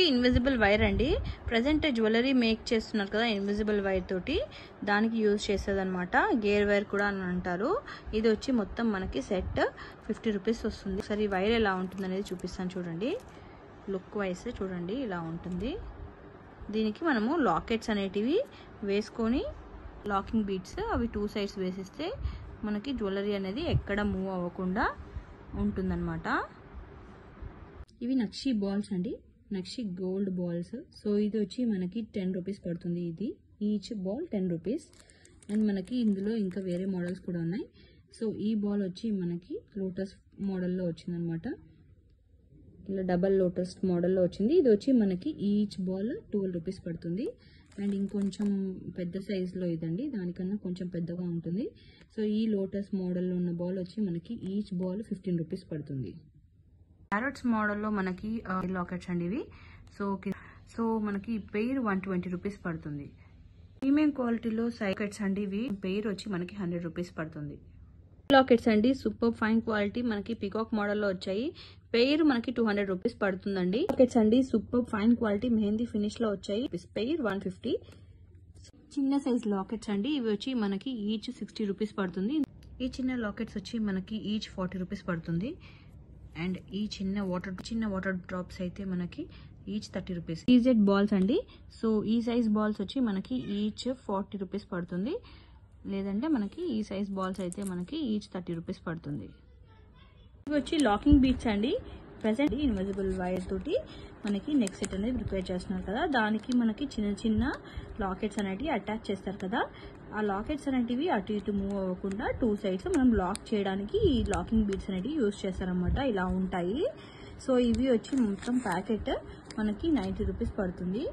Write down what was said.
Invisible wire అండి. Present jewellery make చేస్తున్నారు కదా ఇన్విజిబుల్ వైర్ తోటి, దానికి యూజ్ చేసేది అనమాట. గేర్ వైర్ కూడా అని అంటారు. ఇది వచ్చి మొత్తం మనకి సెట్ 50 రూపీస్ వస్తుంది. ఒకసారి వైర్ ఎలా ఉంటుంది అనేది చూపిస్తాను చూడండి. లుక్ వైస్ చూడండి ఇలా ఉంటుంది. దీనికి మనము లాకెట్స్ అనేటివి వేసుకొని లాకింగ్ బీడ్స్ అవి 2 సైడ్స్ వేసిస్తే మనకి జ్యువెలరీ అనేది ఎక్కడ మూవ్ అవ్వకుండా ఉంటుందన్నమాట. ఇవి నక్షి బాల్స్ అండి, నక్షి గోల్డ్ బాల్స్. సో ఇది వచ్చి మనకి 10 రూపీస్ పడుతుంది. ఇది ఈచ్ బాల్ 10 రూపీస్. అండ్ మనకి ఇందులో ఇంకా వేరే మోడల్స్ కూడా ఉన్నాయి. సో ఈ బాల్ వచ్చి మనకి లోటస్ మోడల్లో వచ్చిందనమాట. ఇలా డబల్ లోటస్ మోడల్లో వచ్చింది. ఇది వచ్చి మనకి ఈచ్ బాల్ 12 రూపీస్ పడుతుంది. అండ్ ఇంకొంచెం పెద్ద సైజులో ఇదండి, దానికన్నా కొంచెం పెద్దగా ఉంటుంది. సో ఈ లోటస్ మోడల్లో ఉన్న బాల్ వచ్చి మనకి ఈచ్ బాల్ 15 రూపీస్ పడుతుంది. ప్యారెట్స్ మోడల్లో మనకి లాకెట్స్ అండి ఇవి. సో మనకి పెయిర్ 120 రూపీస్ పడుతుంది. ప్రీమియం క్వాలిటీలో సైకెట్స్ అండి ఇవి. పెయిర్ వచ్చి మనకి 100 రూపీస్ పడుతుంది. లాకెట్స్ అండి సూపర్ ఫైన్ క్వాలిటీ, మనకి పికాక్ మోడల్లో వచ్చాయి. పెయిర్ మనకి 200 రూపీస్ పడుతుందండి. లాకెట్స్ అండి super fine quality mehndi finish లో వచ్చాయి. పెయిర్ 150. చిన్న సైజ్ లాకెట్స్ అండి ఇవి వచ్చి మనకి ఈచ్ 60 రూపీస్ పడుతుంది. ఈ చిన్న లాకెట్స్ వచ్చి మనకి ఈచ్ 40 రూపీస్ పడుతుంది. అండ్ ఈ చిన్న వాటర్ డ్రాప్స్ అయితే మనకి ఈచ్ 30 రూపీస్. ఈజెడ్ బాల్స్ అండి. సో ఈ సైజ్ బాల్స్ వచ్చి మనకి ఈచ్ 40 రూపీస్ పడుతుంది. లేదంటే మనకి ఈ సైజ్ బాల్స్ అయితే మనకి ఈచ్ 30 రూపీస్ పడుతుంది. ఇవి వచ్చి లాకింగ్ బీట్స్ అండి. ప్రెసెంట్ ఇన్విజిబుల్ వైర్ తోటి మనకి నెక్ సెట్ అనేది ప్రిపేర్ చేస్తున్నారు కదా, దానికి మనకి చిన్న చిన్న లాకెట్స్ అనేటివి అటాచ్ చేస్తారు కదా. ఆ లాకెట్స్ అనేటివి అటు ఇటు మూవ్ అవ్వకుండా 2 సైడ్స్ మనం లాక్ చేయడానికి ఈ లాకింగ్ బీడ్స్ అనేటివి యూజ్ చేస్తారనమాట. ఇలా ఉంటాయి. సో ఇవి వచ్చి మొత్తం ప్యాకెట్ మనకి 90 రూపీస్ పడుతుంది.